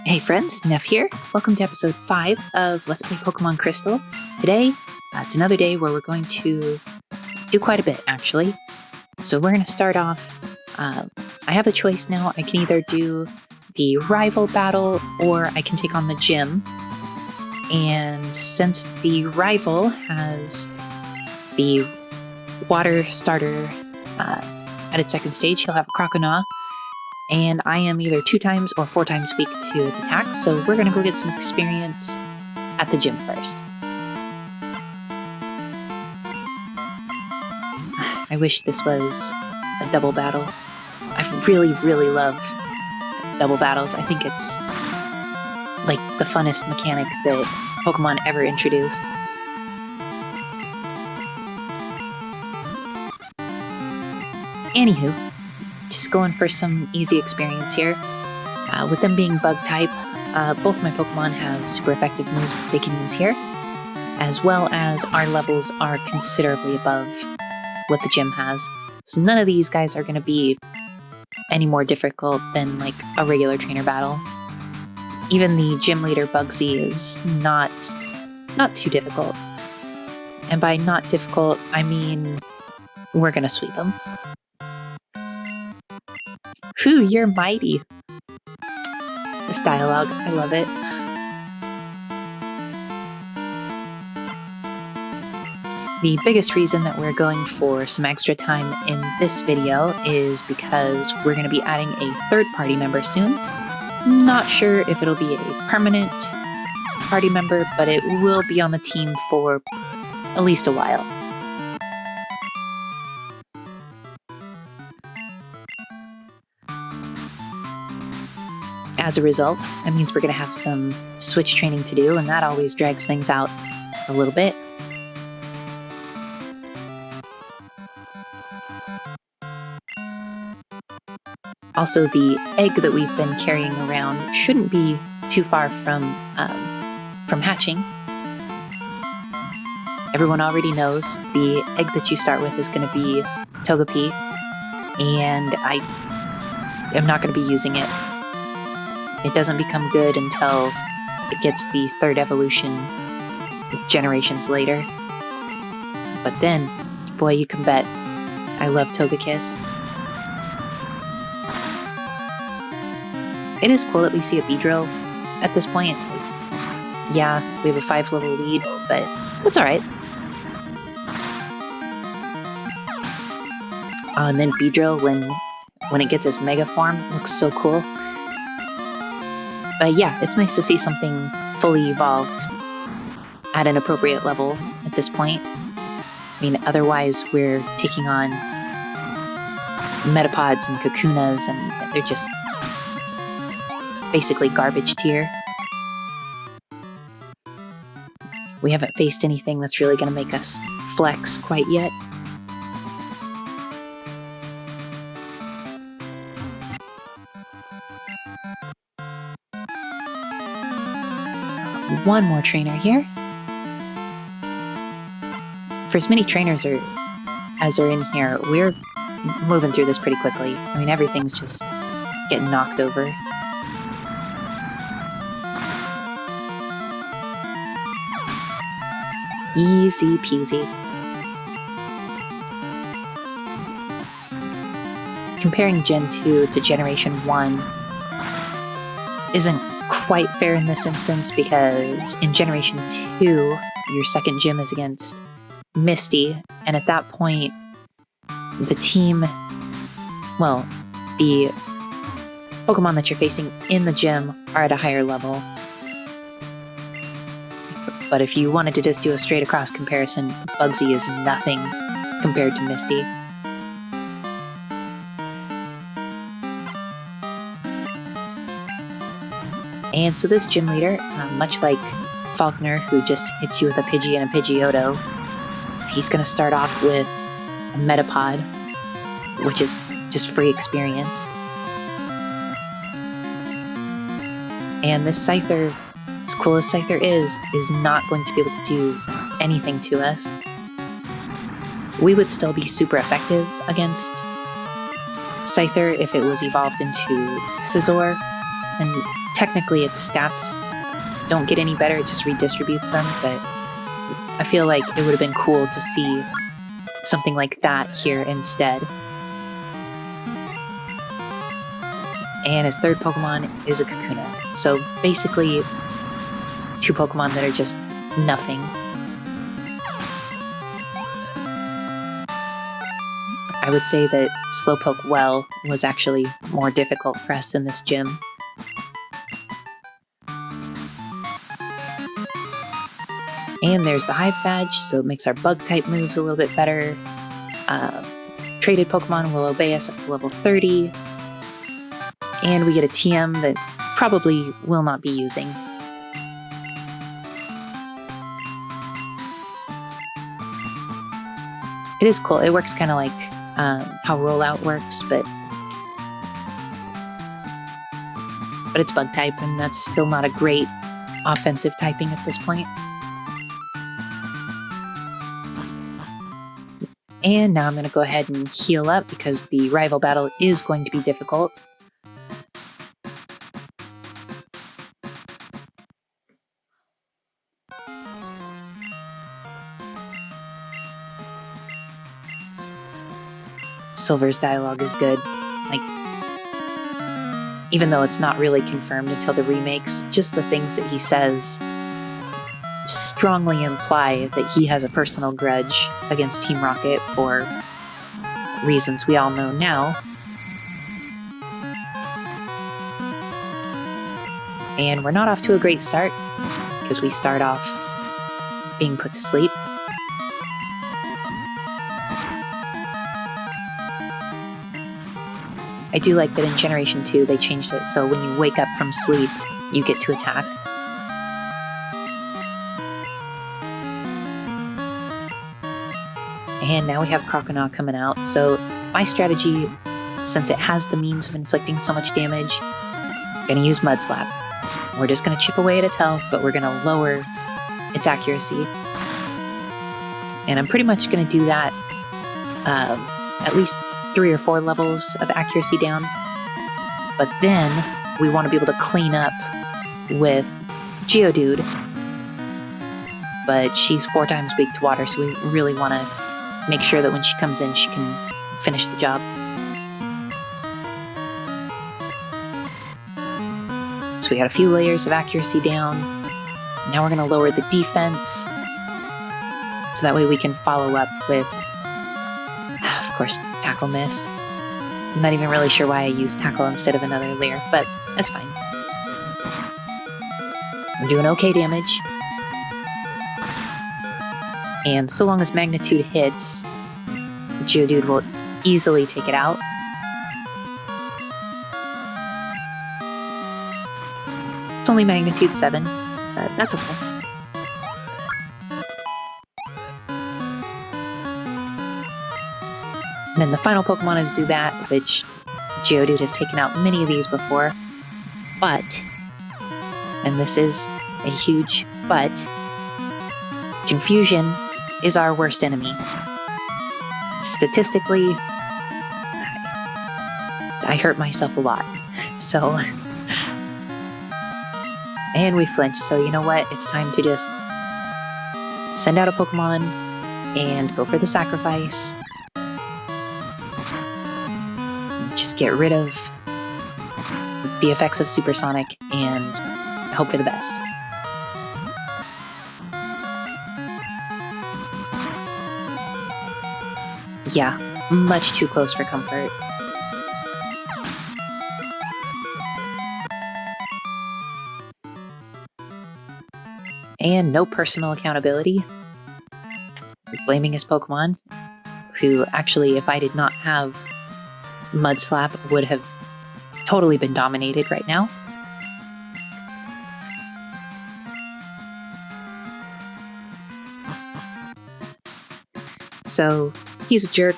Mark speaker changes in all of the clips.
Speaker 1: Hey friends, Neff here. Welcome to episode 5 of Let's Play Pokemon Crystal. Today, it's another day where we're going to do quite a bit, actually. So we're going to start off, I have a choice now. I can either do the rival battle or I can take on the gym. And since the rival has the water starter at its second stage, he'll have a Croconaw. And I am either 2 times or 4 times weak to its attack, so we're gonna go get some experience at the gym first. I wish this was a double battle. I really love double battles. I think it's like the funnest mechanic that Pokemon ever introduced. Anywho, just going for some easy experience here. With them being bug type, both my Pokemon have super effective moves that they can use here, as well as our levels are considerably above what the gym has. So none of these guys are going to be any more difficult than like a regular trainer battle. Even the gym leader Bugsy is not too difficult. And by not difficult, I mean we're going to sweep him. Phew, you're mighty. This dialogue, I love it. The biggest reason that we're going for some extra time in this video is because we're going to be adding a third party member soon. Not sure if it'll be a permanent party member, but it will be on the team for at least a while. As a result, that means we're going to have some switch training to do, and that always drags things out a little bit. Also, the egg that we've been carrying around shouldn't be too far from hatching. Everyone already knows the egg that you start with is going to be Togepi, and I am not going to be using it. It doesn't become good until it gets the 3rd evolution generations later. But then, boy, you can bet I love Togekiss. It is cool that we see a Beedrill at this point. Yeah, we have a 5-level lead, but that's alright. Oh, and then Beedrill, when it its Mega form, looks so cool. But yeah, it's nice to see something fully evolved at an appropriate level at this point. I mean, otherwise we're taking on Metapods and Kakunas, and they're just basically garbage tier. We haven't faced anything that's really going to make us flex quite yet. One more trainer here. For as many trainers as are in here, we're moving through this pretty quickly. I mean, everything's just getting knocked over. Easy peasy. Comparing Gen 2 to Generation 1 isn't quite fair in this instance, because in Generation 2, your second gym is against Misty, and at that point, the team, well, the Pokemon that you're facing in the gym are at a higher level. But if you wanted to just do a straight across comparison, Bugsy is nothing compared to Misty. And so this gym leader, much like Falkner, who just hits you with a Pidgey and a Pidgeotto, he's going to start off with a Metapod, which is just free experience. And this Scyther, as cool as Scyther is not going to be able to do anything to us. We would still be super effective against Scyther if it was evolved into Scizor, and technically its stats don't get any better, it just redistributes them, but I feel like it would have been cool to see something like that here instead. And his third Pokemon is a Kakuna. So basically, two Pokemon that are just nothing. I would say that Slowpoke Well was actually more difficult for us in this gym. And there's the Hive Badge, so it makes our Bug-type moves a little bit better. Traded Pokemon will obey us up to level 30. And we get a TM that probably will not be using. It is cool. It works kind of like how Rollout works, but it's Bug-type, and that's still not a great offensive typing at this point. And now I'm going to go ahead and heal up because the rival battle is going to be difficult. Silver's dialogue is good. Like, even though it's not really confirmed until the remakes, just the things that he says strongly imply that he has a personal grudge against Team Rocket for reasons we all know now. And we're not off to a great start, because we start off being put to sleep. I do like that in Generation 2 they changed it so when you wake up from sleep, you get to attack. And now we have Croconaw coming out, so my strategy, since it has the means of inflicting so much damage, I'm going to use Mud Slap. We're just going to chip away at its health, but we're going to lower its accuracy. And I'm pretty much going to do that at least 3 or 4 levels of accuracy down. But then we want to be able to clean up with Geodude. But she's 4 times weak to water, so we really want to make sure that when she comes in, she can finish the job. So we got a few layers of accuracy down. Now we're going to lower the defense, so that way we can follow up with, of course, Tackle Mist. I'm not even really sure why I used Tackle instead of another layer, but that's fine. I'm doing okay damage. And so long as Magnitude hits, Geodude will easily take it out. It's only Magnitude 7, but that's okay. And then the final Pokemon is Zubat, which Geodude has taken out many of these before. But, and this is a huge but, Confusion is our worst enemy. Statistically, I hurt myself a lot. So, and we flinched, so you know what? It's time to just send out a Pokemon and go for the sacrifice. Just get rid of the effects of Supersonic and hope for the best. Yeah, much too close for comfort. And no personal accountability. We're blaming his Pokemon, who actually, if I did not have Mud Slap, would have totally been dominated right now. So, he's a jerk.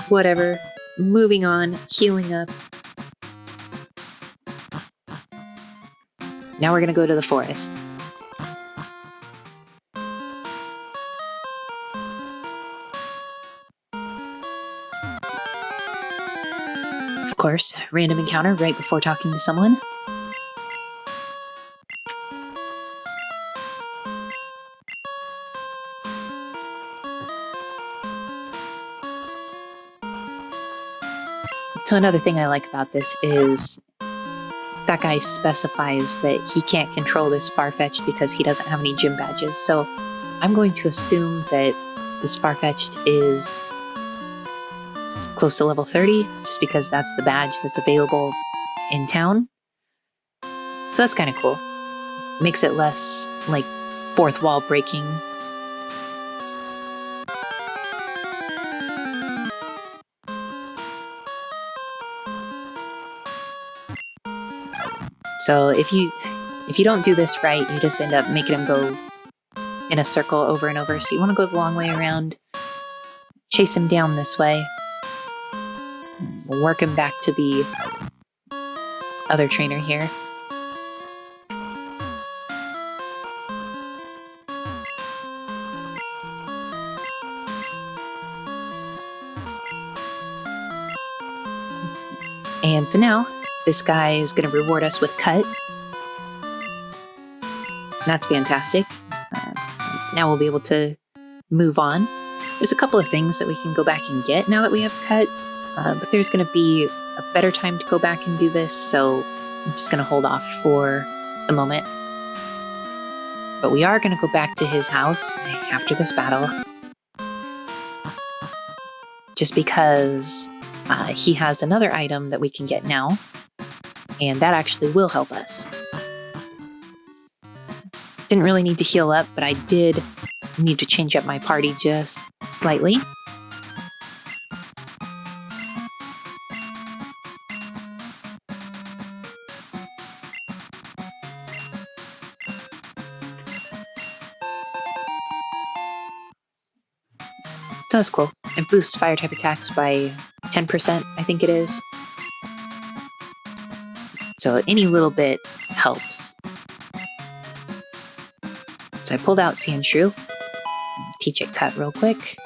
Speaker 1: Whatever. Moving on, healing up. Now we're gonna go to the forest. Of course, random encounter right before talking to someone. So another thing I like about this is that guy specifies that he can't control this Farfetch'd because he doesn't have any gym badges. So I'm going to assume that this Farfetch'd is close to level 30, just because that's the badge that's available in town. So that's kind of cool. Makes it less like fourth wall breaking. So if you don't do this right, you just end up making him go in a circle over and over. So you want to go the long way around, chase him down this way, work him back to the other trainer here. And so now this guy is going to reward us with cut. That's fantastic. Now we'll be able to move on. There's a couple of things that we can go back and get now that we have cut, but there's going to be a better time to go back and do this, so I'm just going to hold off for the moment. But we are going to go back to his house after this battle, just because he has another item that we can get now, and that actually will help us. Didn't really need to heal up, but I did need to change up my party just slightly. So that's cool. It boosts fire type attacks by 10%, I think it is. So any little bit helps. So I pulled out Sand Shrew. Teach it cut real quick.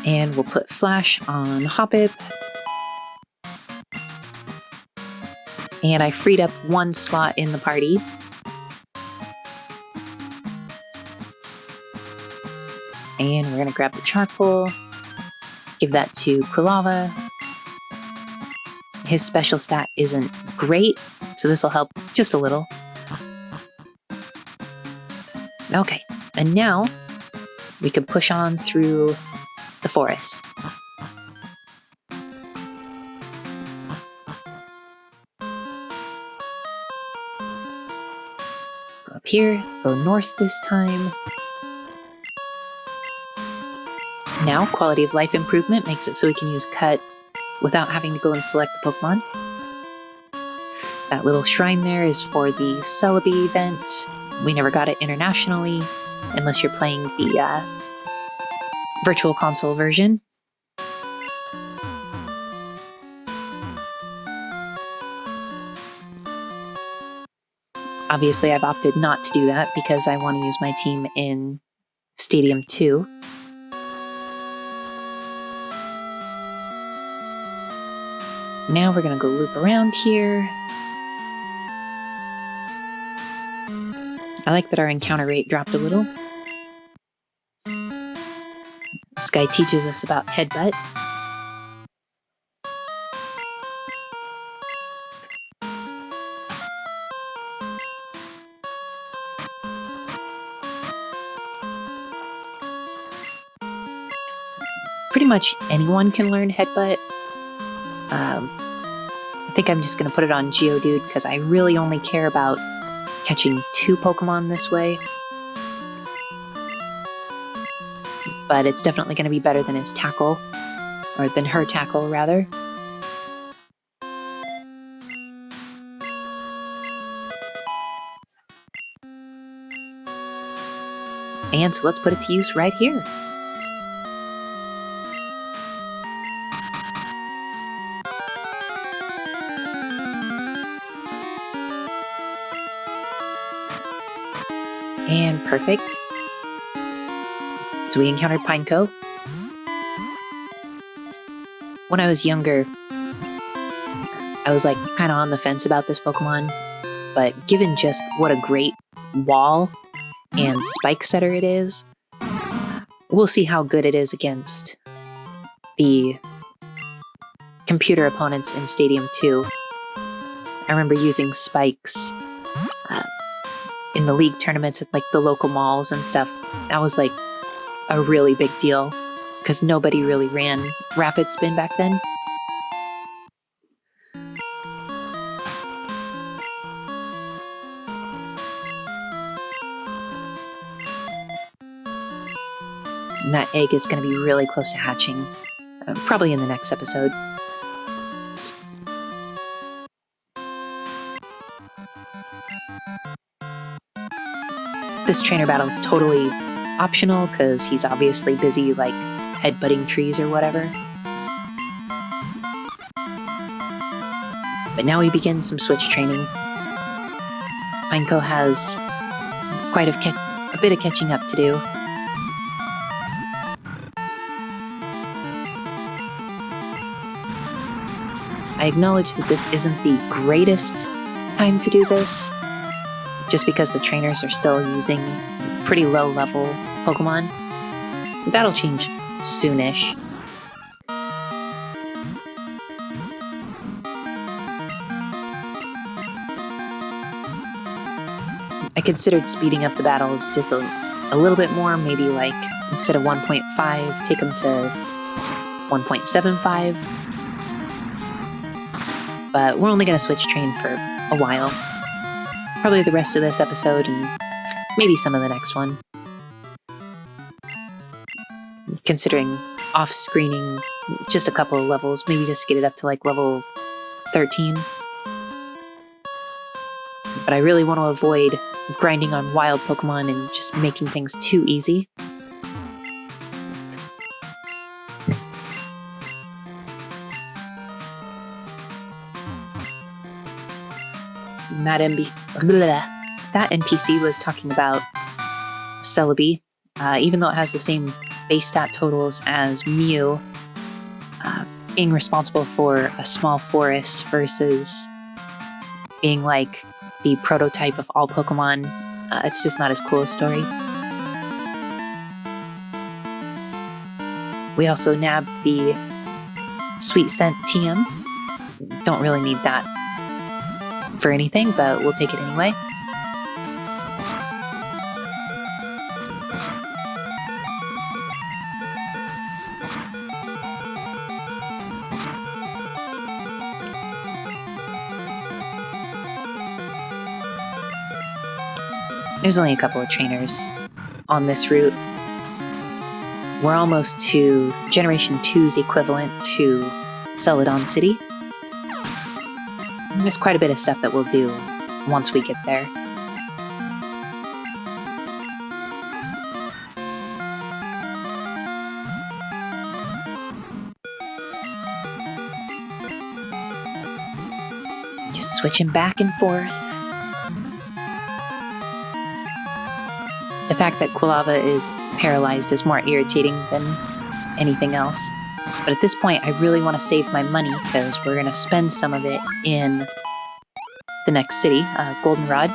Speaker 1: And we'll put Flash on Hoppip. And I freed up one slot in the party. And we're going to grab the charcoal, give that to Quilava. His special stat isn't great, so this will help just a little. Okay, and now we can push on through the forest. Go up here, go north this time. Now, quality of life improvement makes it so we can use cut without having to go and select the Pokemon. That little shrine there is for the Celebi event. We never got it internationally, unless you're playing the Virtual Console version. Obviously, I've opted not to do that because I want to use my team in Stadium 2. Now we're going to go loop around here. I like that our encounter rate dropped a little. This guy teaches us about Headbutt. Pretty much anyone can learn Headbutt. I think I'm just going to put it on Geodude because I really only care about catching 2 Pokemon this way. But it's definitely going to be better than his tackle, or than her tackle, rather. And so let's put it to use right here. And perfect. So we encountered Pineco. When I was younger, I was like kind of on the fence about this Pokemon, but given just what a great wall and spike setter it is, we'll see how good it is against the computer opponents in Stadium 2. I remember using spikes in the league tournaments at like the local malls and stuff. That was like a really big deal because nobody really ran rapid spin back then. And that egg is going to be really close to hatching, probably in the next episode. This trainer battle is totally optional because he's obviously busy like headbutting trees or whatever. But now we begin some switch training. Pineco has quite a bit of catching up to do. I acknowledge that this isn't the greatest time to do this, just because the trainers are still using pretty low-level Pokemon. But that'll change soonish. I considered speeding up the battles just a little bit more, maybe like instead of 1.5, take them to 1.75. But we're only going to switch train for a while. Probably the rest of this episode and maybe some of the next one. Considering off-screening just a couple of levels, maybe just get it up to like level 13. But I really want to avoid grinding on wild Pokemon and just making things too easy. That NPC was talking about Celebi, even though it has the same base stat totals as Mew, being responsible for a small forest versus being like the prototype of all Pokemon. It's just not as cool a story. We also nabbed the Sweet Scent TM. Don't really need that for anything, but we'll take it anyway. There's only a couple of trainers on this route. We're almost to Generation 2's equivalent to Celadon City. There's quite a bit of stuff that we'll do once we get there. Just switching back and forth. The fact that Quilava is paralyzed is more irritating than anything else. But at this point, I really want to save my money because we're going to spend some of it in the next city, Goldenrod.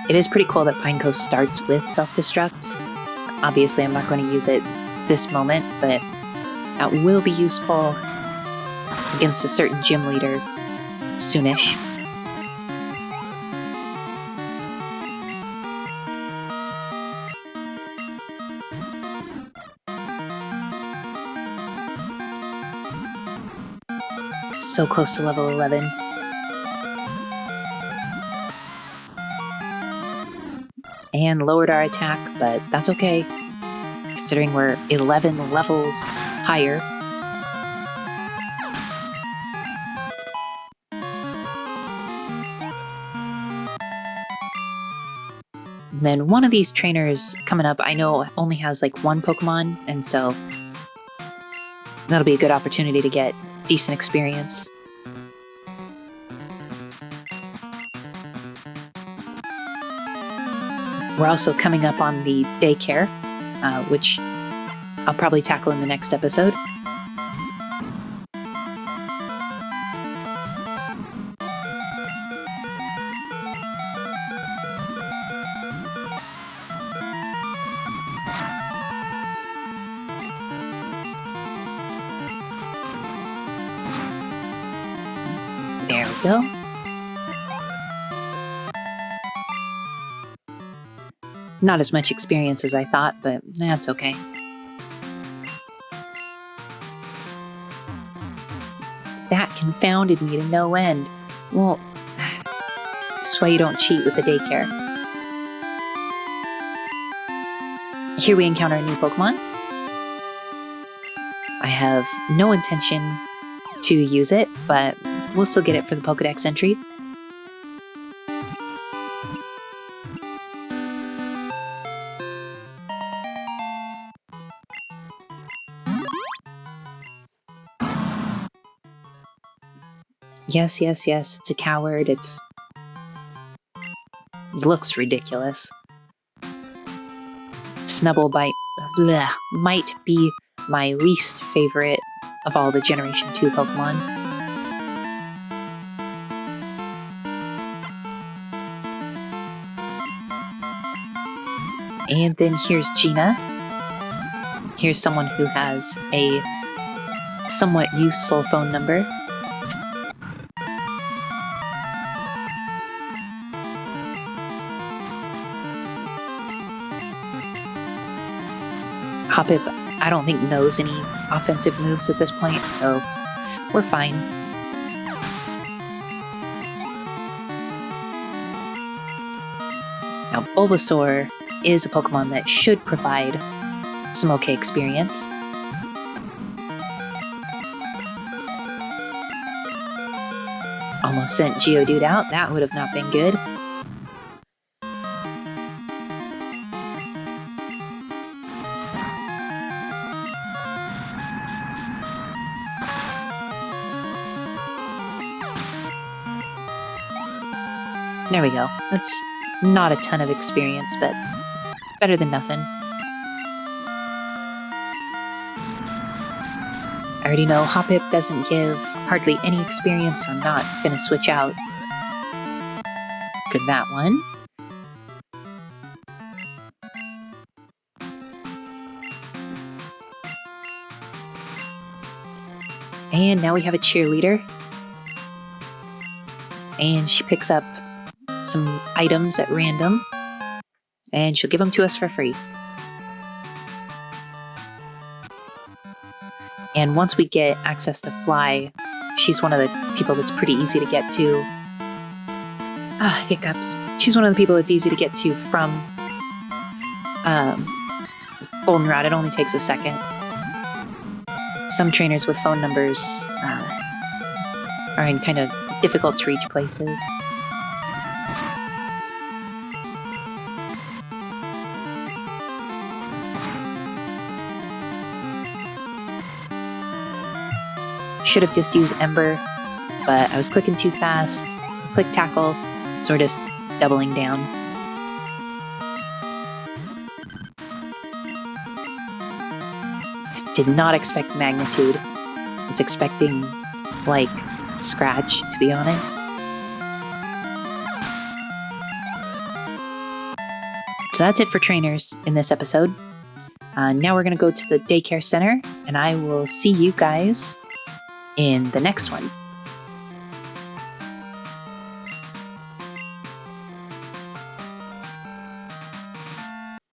Speaker 1: It is pretty cool that Pineco starts with self-destructs. Obviously, I'm not going to use it this moment, but that will be useful against a certain gym leader soonish. So close to level 11. And lowered our attack, but that's okay, considering we're 11 levels higher. Then one of these trainers coming up, I know only has like one Pokemon, and so that'll be a good opportunity to get decent experience. We're also coming up on the daycare, which I'll probably tackle in the next episode. go. Not as much experience as I thought, but that's okay. That confounded me to no end. Well, that's why you don't cheat with the daycare. Here we encounter a new Pokemon. I have no intention to use it, but we'll still get it for the Pokedex entry. Yes, it's a coward. It looks ridiculous. Snubblebite might be my least favorite of all the Generation 2 Pokemon. And then here's Gina. Here's someone who has a somewhat useful phone number. Hoppip, I don't think knows any offensive moves at this point, so we're fine. Now, Bulbasaur is a Pokemon that should provide some okay experience. Almost sent Geodude out. That would have not been good. There we go. That's not a ton of experience, but better than nothing. I already know Hoppip doesn't give hardly any experience, so I'm not going to switch out for that one. And now we have a cheerleader. And she picks up some items at random, and she'll give them to us for free. And once we get access to Fly, she's one of the people that's pretty easy to get to. Hiccups. She's one of the people that's easy to get to from Goldenrod. It only takes a second. Some trainers with phone numbers are in kind of difficult to reach places. Should have just used Ember, but I was clicking too fast. Click Tackle, so we're just doubling down. Did not expect Magnitude. I was expecting, like, Scratch, to be honest. So that's it for trainers in this episode. Now we're going to go to the daycare center, and I will see you guys in the next one.